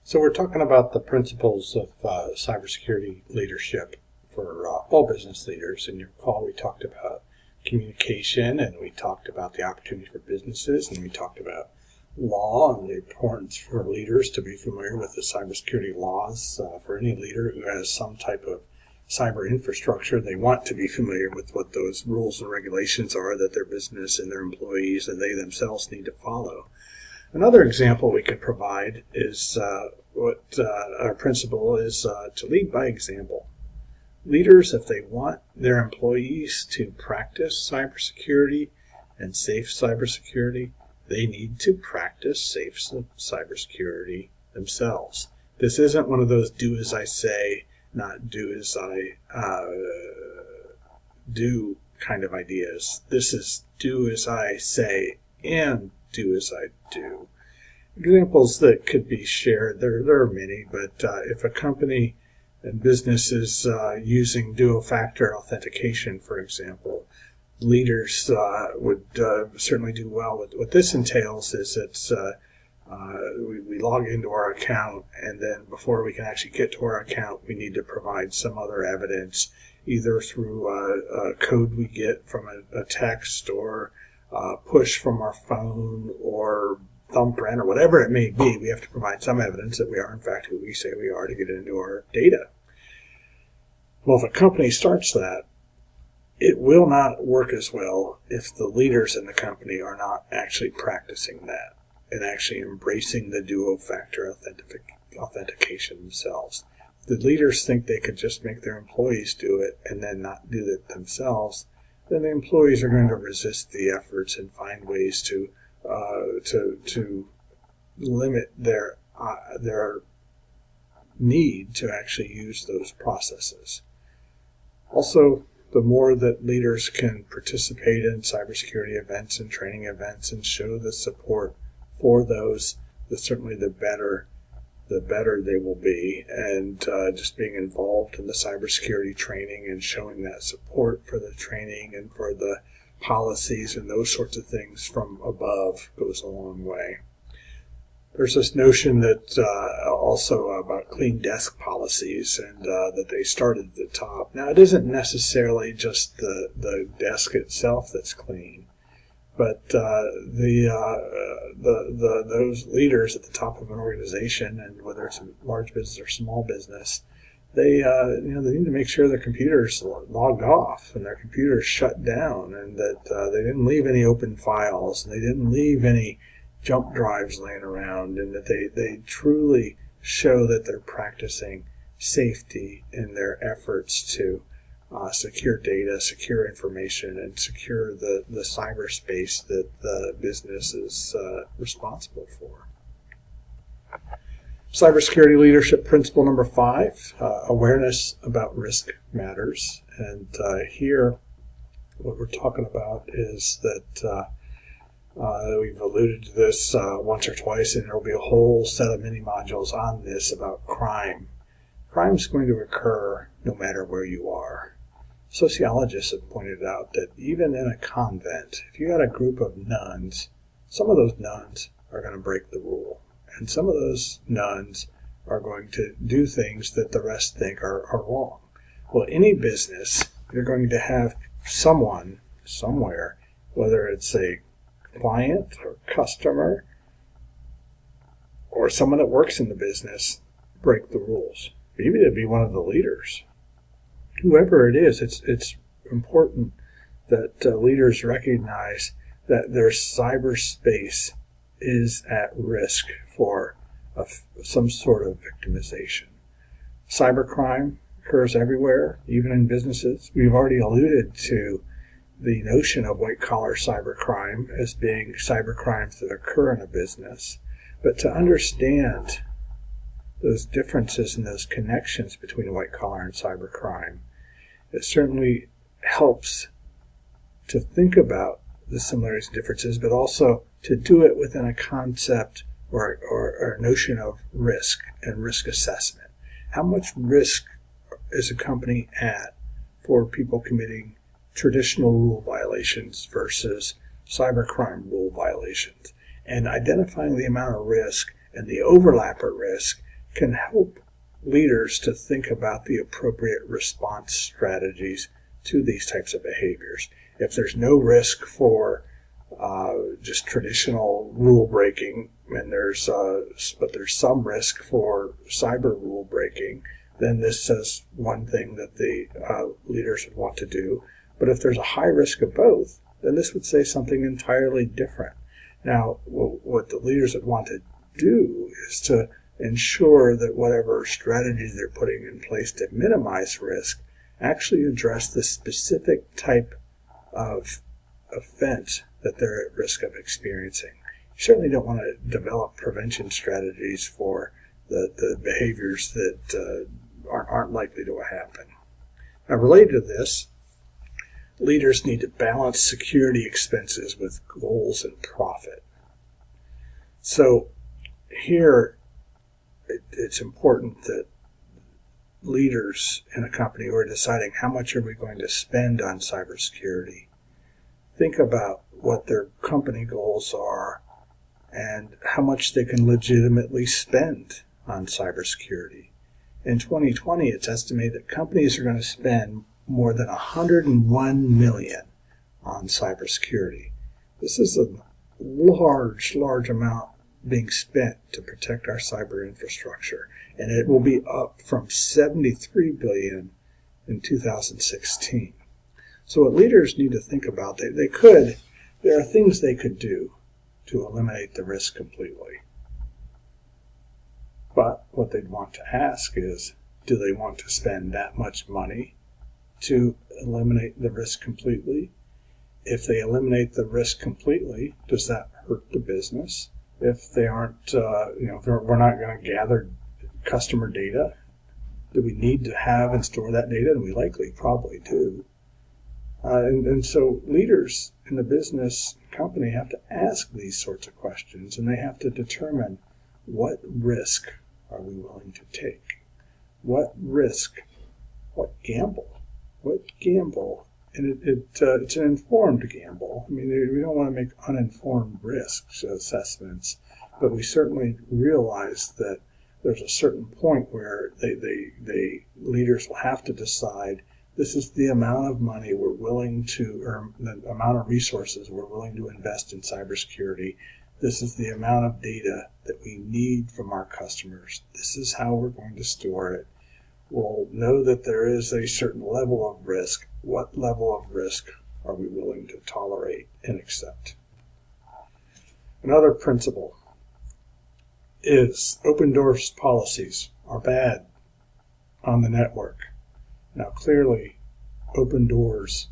So we're talking about the principles of cybersecurity leadership for all business leaders. In your call, we talked about communication, and we talked about the opportunities for businesses, and we talked about law and the importance for leaders to be familiar with the cybersecurity laws. For any leader who has some type of cyber infrastructure, they want to be familiar with what those rules and regulations are that their business and their employees and they themselves need to follow. Another example we could provide is what our principle is to lead by example. Leaders, if they want their employees to practice cybersecurity and safe cybersecurity, they need to practice safe cybersecurity themselves. This isn't one of those do as I say, not do as I do kind of ideas. This is do as I say and do as I do. Examples that could be shared, there are many, but if a company and business is using dual-factor authentication, for example, leaders would certainly do well. What this entails is that we log into our account, and then before we can actually get to our account, we need to provide some other evidence, either through a code we get from a text or push from our phone or thumbprint or whatever it may be. We have to provide some evidence that we are in fact who we say we are to get into our data. Well, if a company starts that, it will not work as well if the leaders in the company are not actually practicing that and actually embracing the dual-factor authentication themselves. The leaders think they could just make their employees do it and then not do it themselves, then the employees are going to resist the efforts and find ways to limit their need to actually use those processes. Also, the more that leaders can participate in cybersecurity events and training events and show the support for those, certainly the better they will be. And just being involved in the cybersecurity training and showing that support for the training and for the policies and those sorts of things from above goes a long way. There's this notion that also about clean desk policies and that they started at the top. Now, it isn't necessarily just the desk itself that's clean, but those leaders at the top of an organization, and whether it's a large business or small business, they need to make sure their computers logged off and their computers shut down, and that they didn't leave any open files and they didn't leave any jump drives laying around, and that they truly show that they're practicing safety in their efforts to secure data, secure information, and secure the cyberspace that the business is responsible for. Cybersecurity leadership principle number 5, awareness about risk matters. And here, what we're talking about is that we've alluded to this once or twice, and there will be a whole set of mini modules on this about crime. Crime is going to occur no matter where you are. Sociologists have pointed out that even in a convent, if you got a group of nuns, some of those nuns are going to break the rule. And some of those nuns are going to do things that the rest think are wrong. Well, any business, you're going to have someone, somewhere, whether it's a client or customer or someone that works in the business, break the rules. Maybe it'd be one of the leaders. Whoever it is, it's important that leaders recognize that their cyberspace is at risk for some sort of victimization. Cybercrime occurs everywhere, even in businesses. We've already alluded to the notion of white-collar cybercrime as being cybercrimes that occur in a business. But to understand those differences and those connections between white-collar and cybercrime, it certainly helps to think about the similarities and differences, but also to do it within a concept or a notion of risk and risk assessment. How much risk is a company at for people committing traditional rule violations versus cybercrime rule violations? And identifying the amount of risk and the overlap of risk can help leaders to think about the appropriate response strategies to these types of behaviors. If there's no risk for just traditional rule breaking, and but there's some risk for cyber rule breaking, then this says one thing that the leaders would want to do. But if there's a high risk of both, then this would say something entirely different. Now, what the leaders would want to do is to ensure that whatever strategies they're putting in place to minimize risk actually address the specific type of offense that they're at risk of experiencing. You certainly don't want to develop prevention strategies for the behaviors that aren't likely to happen. Now, related to this, leaders need to balance security expenses with goals and profit. So here, it's important that leaders in a company who are deciding how much are we going to spend on cybersecurity think about what their company goals are and how much they can legitimately spend on cybersecurity. In 2020, it's estimated that companies are going to spend more than $101 million on cybersecurity. This is a large amount being spent to protect our cyber infrastructure, and it will be up from $73 billion in 2016. So what leaders need to think about, there are things they could do to eliminate the risk completely. But what they'd want to ask is, do they want to spend that much money to eliminate the risk completely? If they eliminate the risk completely, does that hurt the business? If they aren't, if we're not going to gather customer data, do we need to have and store that data? And we likely probably do. And so leaders in the business company have to ask these sorts of questions, and they have to determine what risk are we willing to take? What risk? What gamble? And it's an informed gamble. I mean, we don't want to make uninformed risk assessments, but we certainly realize that there's a certain point where leaders will have to decide this is the amount of money we're willing to, or the amount of resources we're willing to invest in cybersecurity. This is the amount of data that we need from our customers. This is how we're going to store it. We'll know that there is a certain level of risk. What level of risk are we willing to tolerate and accept? Another principle is open doors policies are bad on the network. Now, clearly, open doors,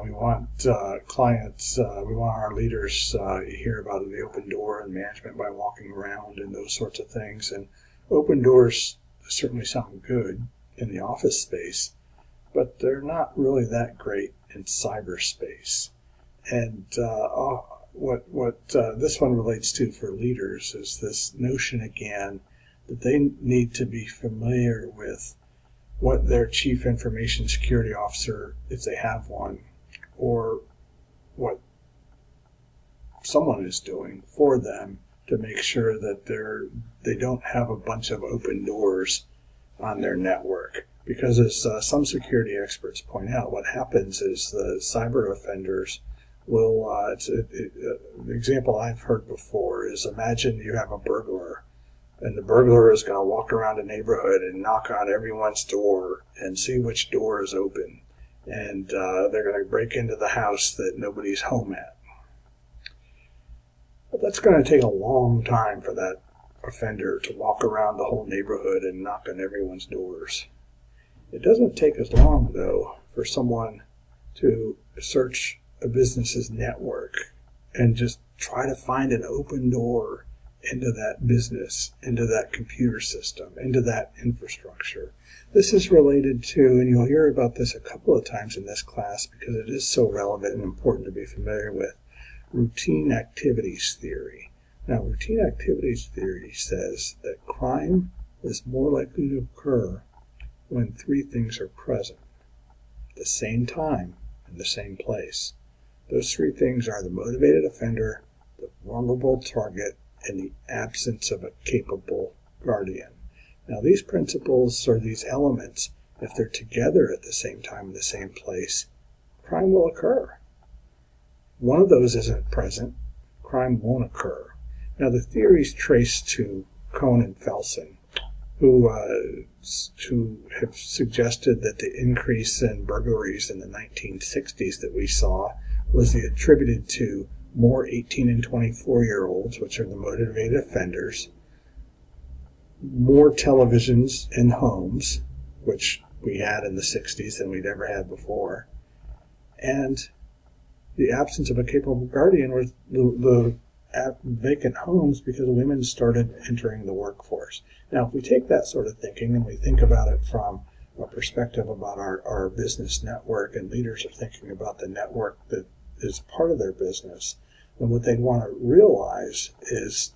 we want clients, we want our leaders to hear about the open door and management by walking around and those sorts of things. And open doors certainly sound good in the office space, but they're not really that great in cyberspace. And what this one relates to for leaders is this notion again that they need to be familiar with what their chief information security officer, if they have one, or what someone is doing for them to make sure that they don't have a bunch of open doors on their network. Because as some security experts point out, what happens is the cyber offenders will, the example I've heard before is, imagine you have a burglar, and the burglar is going to walk around a neighborhood and knock on everyone's door and see which door is open. And they're going to break into the house that nobody's home at. But that's going to take a long time for that offender to walk around the whole neighborhood and knock on everyone's doors. It doesn't take as long, though, for someone to search a business's network and just try to find an open door into that business, into that computer system, into that infrastructure. This is related to, and you'll hear about this a couple of times in this class because it is so relevant and important to be familiar with, routine activities theory. Now, routine activities theory says that crime is more likely to occur when three things are present at the same time in the same place. Those three things are the motivated offender, the vulnerable target, and the absence of a capable guardian. Now, these principles or these elements, if they're together at the same time in the same place, crime will occur. One of those isn't present, crime won't occur. Now, the theories trace to Cohn and Felsen, who have suggested that the increase in burglaries in the 1960s that we saw was attributed to more 18 and 24-year-olds, which are the motivated offenders, more televisions in homes, which we had in the 60s than we'd ever had before, and the absence of a capable guardian was the vacant homes because women started entering the workforce. Now, if we take that sort of thinking and we think about it from a perspective about our business network, and leaders are thinking about the network that is part of their business, then what they want to realize is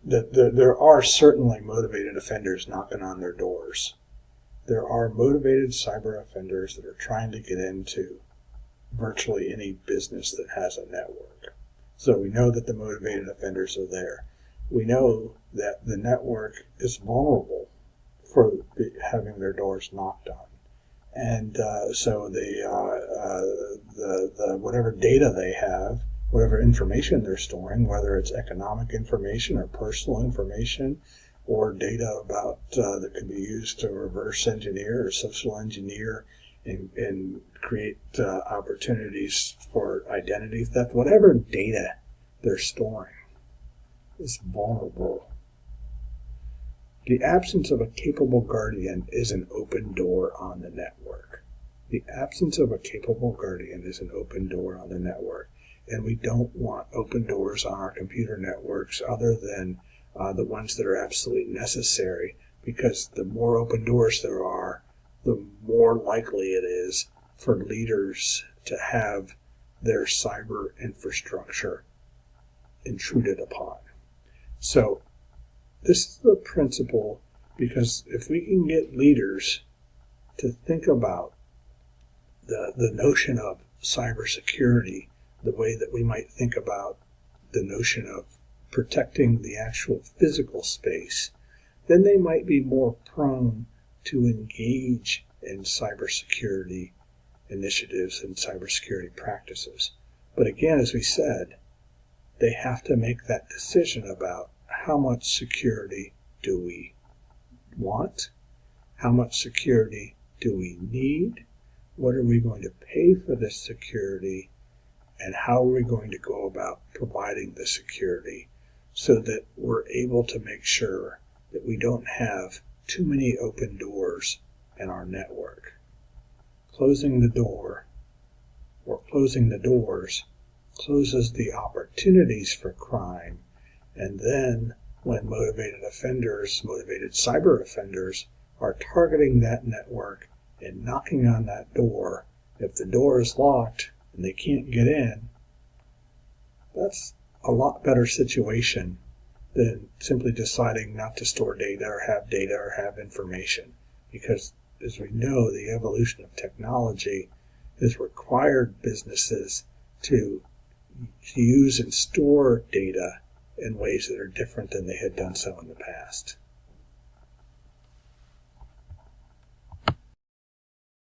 there are certainly motivated offenders knocking on their doors. There are motivated cyber offenders that are trying to get into virtually any business that has a network. So we know that the motivated offenders are there. We know that the network is vulnerable for having their doors knocked on. And so the whatever data they have, whatever information they're storing, whether it's economic information or personal information or data about that could be used to reverse engineer or social engineer and create opportunities for identity theft, whatever data they're storing is vulnerable. The absence of a capable guardian is an open door on the network. The absence of a capable guardian is an open door on the network. And we don't want open doors on our computer networks other than the ones that are absolutely necessary, because the more open doors there are, the more likely it is for leaders to have their cyber infrastructure intruded upon. So this is the principle, because if we can get leaders to think about the notion of cybersecurity the way that we might think about the notion of protecting the actual physical space, then they might be more prone to engage in cybersecurity initiatives and cybersecurity practices. But again, as we said, they have to make that decision about how much security do we want, how much security do we need, what are we going to pay for this security, and how are we going to go about providing the security so that we're able to make sure that we don't have too many open doors in our network. Closing the door, or closing the doors, closes the opportunities for crime, and then when motivated offenders, motivated cyber offenders, are targeting that network and knocking on that door, if the door is locked and they can't get in, that's a lot better situation than simply deciding not to store data or have information. Because as we know, the evolution of technology has required businesses to use and store data in ways that are different than they had done so in the past.